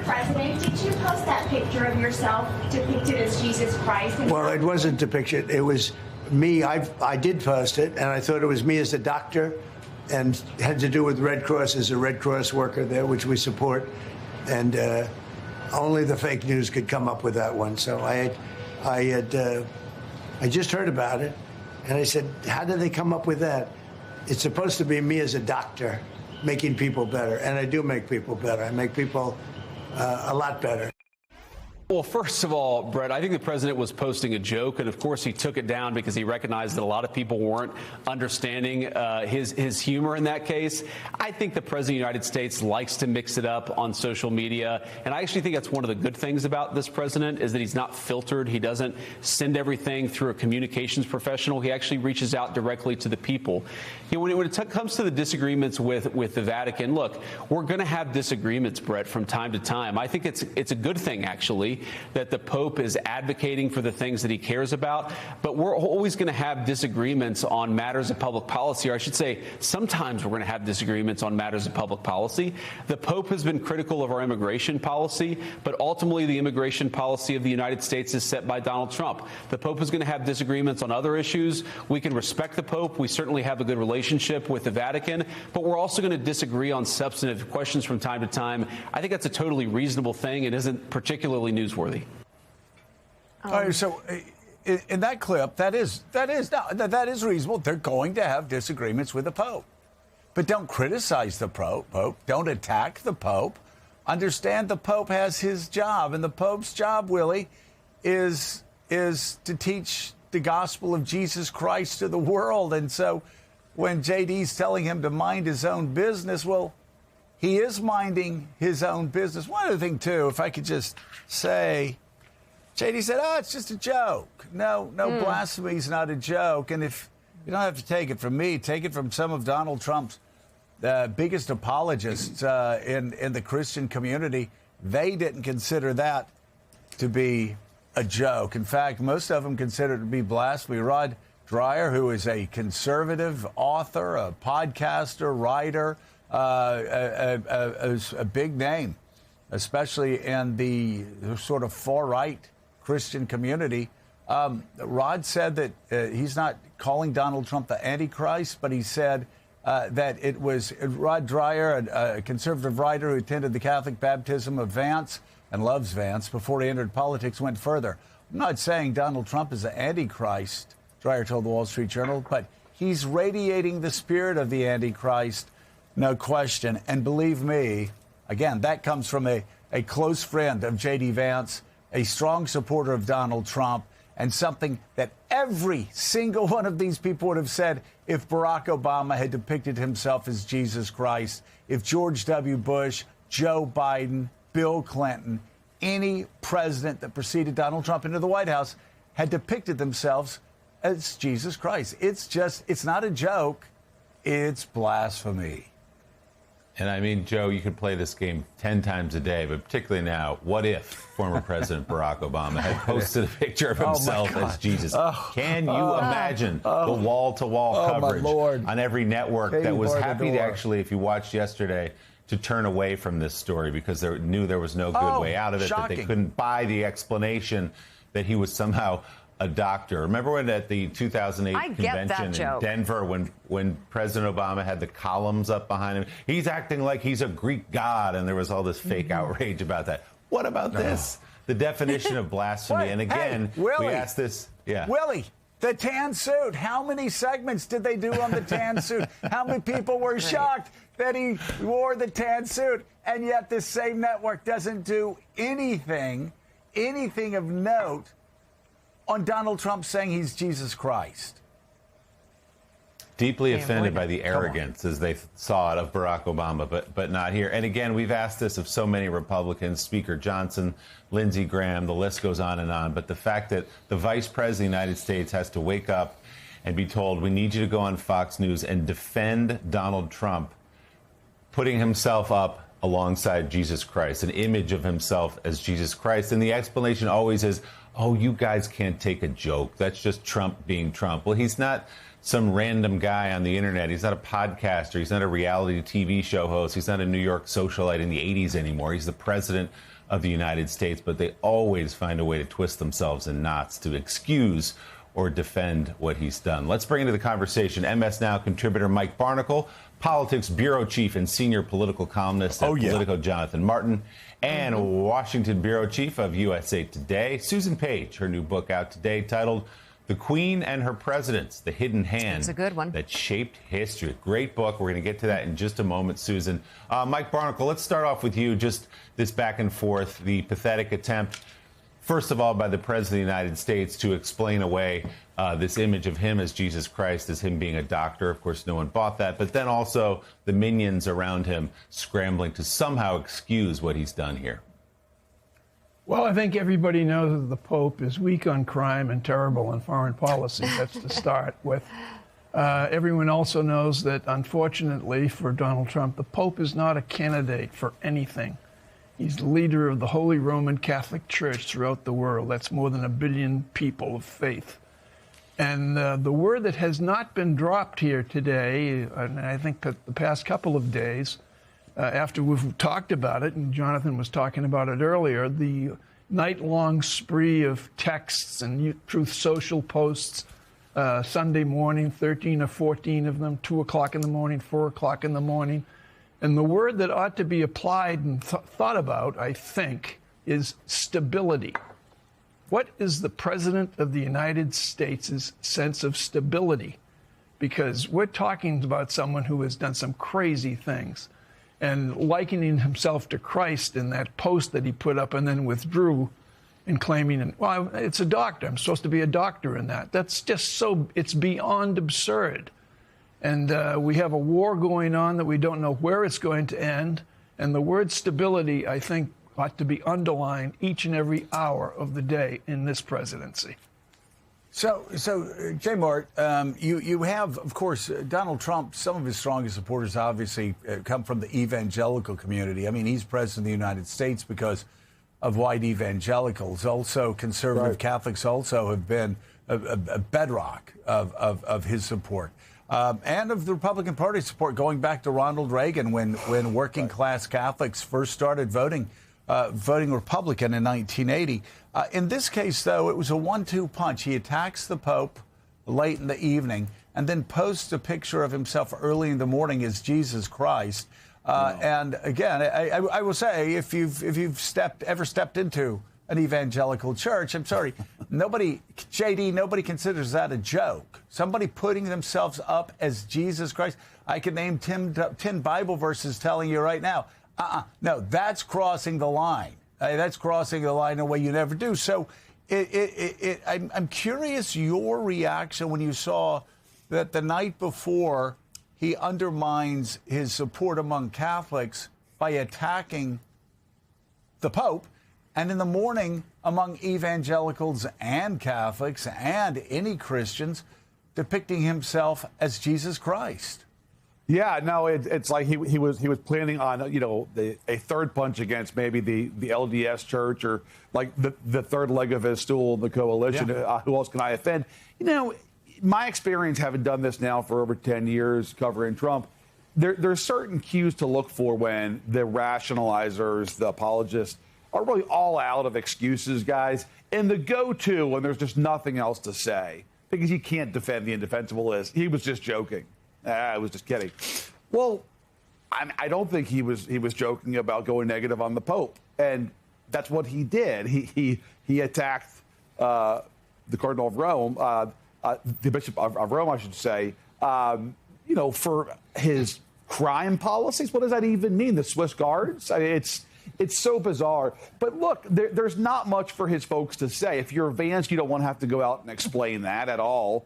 president, did you post that picture of yourself depicted as Jesus Christ? Well, it wasn't depicted. It was me. I did post it, and I thought it was me as a doctor, and had to do with Red Cross as a Red Cross worker there, which we support. And only the fake news could come up with that one. So I just heard about it, and I said, how did they come up with that? It's supposed to be me as a doctor making people better, and I do make people better. I make people a lot better. Well, first of all, Brett, I think the president was posting a joke, and of course he took it down because he recognized that a lot of people weren't understanding his humor in that case. I think the president of the United States likes to mix it up on social media, and I actually think that's one of the good things about this president is that he's not filtered. He doesn't send everything through a communications professional. He actually reaches out directly to the people. You know, when it comes to the disagreements with the Vatican, look, we're going to have disagreements, Brett, from time to time. I think it's a good thing, actually, that the Pope is advocating for the things that he cares about. But we're always going to have disagreements on matters of public policy, or I should say, sometimes we're going to have disagreements on matters of public policy. The Pope has been critical of our immigration policy, but ultimately the immigration policy of the United States is set by Donald Trump. The Pope is going to have disagreements on other issues. We can respect the Pope. We certainly have a good relationship with the Vatican, but we're also going to disagree on substantive questions from time to time. I think that's a totally reasonable thing and isn't particularly newsworthy. All right, so in that clip, that is reasonable. They're going to have disagreements with the Pope, but don't criticize the Pope. Don't attack the Pope. Understand the Pope has his job, and the Pope's job, Willie, is to teach the gospel of Jesus Christ to the world. And so, when JD's telling him to mind his own business, well, he is minding his own business. One other thing, too, if I could just say, JD said, it's just a joke. No, blasphemy is not a joke. And if you don't have to take it from me, take it from some of Donald Trump's biggest apologists in the Christian community. They didn't consider that to be a joke. In fact, most of them consider it to be blasphemy. Rod Dreher, who is a conservative author, a podcaster, writer, a big name, especially in the sort of far-right Christian community. Rod said that he's not calling Donald Trump the Antichrist, but he said that it was Rod Dreher, a conservative writer who attended the Catholic baptism of Vance and loves Vance before he entered politics, went further. I'm not saying Donald Trump is the Antichrist, Dreher told the Wall Street Journal, but he's radiating the spirit of the Antichrist, no question. And believe me, again, that comes from a close friend of J.D. Vance, a strong supporter of Donald Trump, and something that every single one of these people would have said if Barack Obama had depicted himself as Jesus Christ, if George W. Bush, Joe Biden, Bill Clinton, any president that preceded Donald Trump into the White House had depicted themselves as Jesus Christ. It's not a joke. It's blasphemy. And I mean, Joe, you could play this game 10 times a day, but particularly now, what if former President Barack Obama had posted a picture of himself as Jesus? Can you imagine the wall-to-wall coverage on every network that was happy to actually, if you watched yesterday, to turn away from this story because they knew there was no good way out of it, that they couldn't buy the explanation that he was somehow a doctor. Remember when at the 2008 convention in Denver when President Obama had the columns up behind him? He's acting like he's a Greek god, and there was all this fake outrage about that. What about this? The definition of blasphemy. And again, we asked this. Yeah. Willie, the tan suit. How many segments did they do on the tan suit? How many people were shocked that he wore the tan suit? And yet this same network doesn't do anything of note on Donald Trump saying he's Jesus Christ. Deeply offended by the arrogance, as they saw it, of Barack Obama, but not here. And again, we've asked this of so many Republicans, Speaker Johnson, Lindsey Graham, the list goes on and on. But the fact that the Vice President of the United States has to wake up and be told, we need you to go on Fox News and defend Donald Trump, putting himself up alongside Jesus Christ, an image of himself as Jesus Christ. And the explanation always is, oh, you guys can't take a joke. That's just Trump being Trump. Well, he's not some random guy on the internet. He's not a podcaster. He's not a reality TV show host. He's not a New York socialite in the 80s anymore. He's the president of the United States, but they always find a way to twist themselves in knots to excuse or defend what he's done. Let's bring into the conversation MS Now contributor Mike Barnicle, politics bureau chief and senior political columnist at Politico Jonathan Martin, and Washington bureau chief of USA Today, Susan Page. Her new book out today titled The Queen and Her Presidents, The Hidden Hand That's a good one. That Shaped History. Great book. We're going to get to that in just a moment, Susan. Mike Barnicle, let's start off with you, just this back and forth, the pathetic attempt, first of all, by the President of the United States to explain away this image of him as Jesus Christ, as him being a doctor. Of course, no one bought that. But then also the minions around him scrambling to somehow excuse what he's done here. Well, I think everybody knows that the Pope is weak on crime and terrible on foreign policy. That's to start with. Everyone also knows that, unfortunately for Donald Trump, the Pope is not a candidate for anything. He's the leader of the Holy Roman Catholic Church throughout the world. That's more than 1 billion people of faith. And the word that has not been dropped here today, and I think that the past couple of days, after we've talked about it, and Jonathan was talking about it earlier, the night-long spree of texts and Truth Social posts, Sunday morning, 13 or 14 of them, 2 o'clock in the morning, 4 o'clock in the morning. And the word that ought to be applied and thought about, I think, is stability. What is the President of the United States' sense of stability? Because we're talking about someone who has done some crazy things. And likening himself to Christ in that post that he put up and then withdrew and claiming, well, it's a doctor. I'm supposed to be a doctor in that. That's just so, it's beyond absurd. And we have a war going on that we don't know where it's going to end. And the word stability, I think, ought to be underlined each and every hour of the day in this presidency. So Jay Mart, you have, of course, Donald Trump. Some of his strongest supporters obviously come from the evangelical community. I mean, he's president of the United States because of white evangelicals. Also, conservative Catholics also have been a bedrock of his support. And of the Republican Party support, going back to Ronald Reagan when working class Catholics first started voting Republican in 1980. In this case, though, it was a 1-2 punch. He attacks the Pope late in the evening and then posts a picture of himself early in the morning as Jesus Christ. And again, I will say, if you've ever stepped into an evangelical church, I'm sorry, nobody considers that a joke. Somebody putting themselves up as Jesus Christ. I can name 10 Bible verses telling you right now. No, that's crossing the line. That's crossing the line in a way you never do. So I'm curious your reaction when you saw that the night before he undermines his support among Catholics by attacking the Pope, and in the morning among evangelicals and Catholics and any Christians depicting himself as Jesus Christ. Yeah, no, it's like he was planning on, a third punch against maybe the LDS Church or like the third leg of his stool in the coalition. Yeah. Who else can I offend? My experience, having done this now for over 10 years covering Trump, there's certain cues to look for when the rationalizers, the apologists, are really all out of excuses, guys. And the go-to when there's just nothing else to say, because you can't defend the indefensible, is he was just joking. I was just kidding. Well, I don't think he was joking about going negative on the Pope, and that's what he did. He attacked the Cardinal of Rome, the Bishop of Rome, I should say, for his crime policies. What does that even mean? The Swiss Guards? I mean, it's so bizarre. But look, there's not much for his folks to say. If you're Vance, you don't want to have to go out and explain that at all.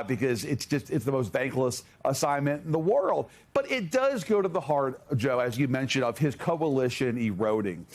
Because it's the most thankless assignment in the world. But it does go to the heart, Joe, as you mentioned, of his coalition eroding.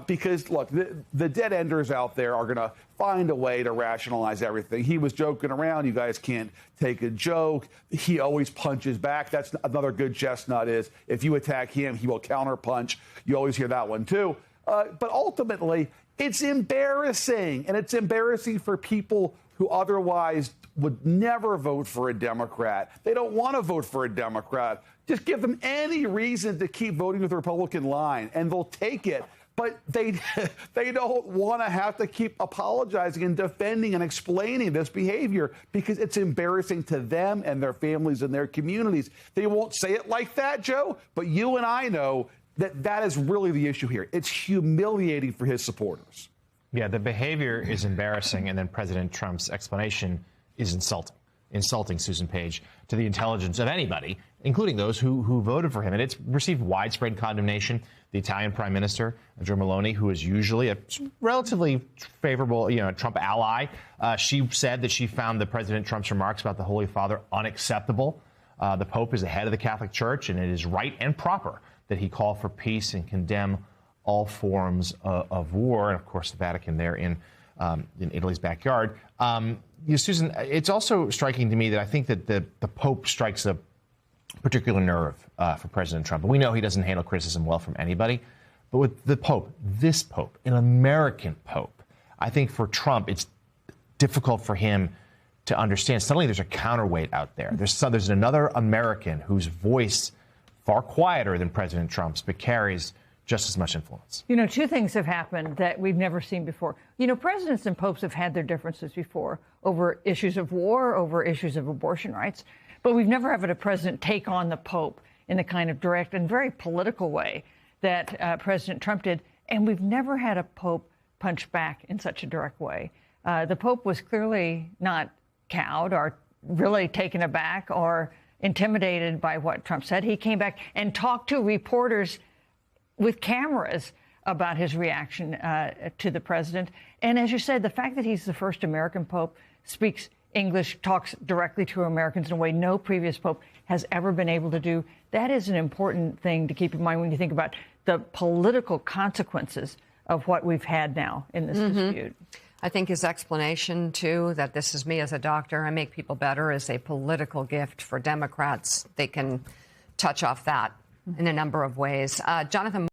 Because, look, the dead enders out there are going to find a way to rationalize everything. He was joking around. You guys can't take a joke. He always punches back. That's another good chestnut is if you attack him, he will counterpunch. You always hear that one, too. But ultimately, it's embarrassing. And it's embarrassing for people who otherwise would never vote for a Democrat. They don't want to vote for a Democrat. Just give them any reason to keep voting with the Republican line, and they'll take it. But they don't want to have to keep apologizing and defending and explaining this behavior because it's embarrassing to them and their families and their communities. They won't say it like that, Joe, but you and I know that that is really the issue here. It's humiliating for his supporters. Yeah, the behavior is embarrassing, and then President Trump's explanation is insulting Susan Page to the intelligence of anybody, including those who voted for him. And it's received widespread condemnation. The Italian Prime Minister, Giorgia Meloni, who is usually a relatively favorable, Trump ally, she said that she found the President Trump's remarks about the Holy Father unacceptable. The Pope is the head of the Catholic Church, and it is right and proper that he call for peace and condemn all forms of war. And of course, the Vatican there in Italy's backyard. Susan, it's also striking to me that I think that the Pope strikes a particular nerve for President Trump. We know he doesn't handle criticism well from anybody. But with the Pope, this Pope, an American Pope, I think for Trump, it's difficult for him to understand. Suddenly there's a counterweight out there. There's another American whose voice, far quieter than President Trump's, but carries just as much influence. Two things have happened that we've never seen before. Presidents and popes have had their differences before over issues of war, over issues of abortion rights. But we've never had a president take on the Pope in the kind of direct and very political way that President Trump did. And we've never had a Pope punch back in such a direct way. The Pope was clearly not cowed or really taken aback or intimidated by what Trump said. He came back and talked to reporters with cameras about his reaction to the president. And as you said, the fact that he's the first American Pope, speaks English, talks directly to Americans in a way no previous Pope has ever been able to do, that is an important thing to keep in mind when you think about the political consequences of what we've had now in this dispute. I think his explanation, too, that this is me as a doctor, I make people better, is a political gift for Democrats. They can touch off that in a number of ways. Jonathan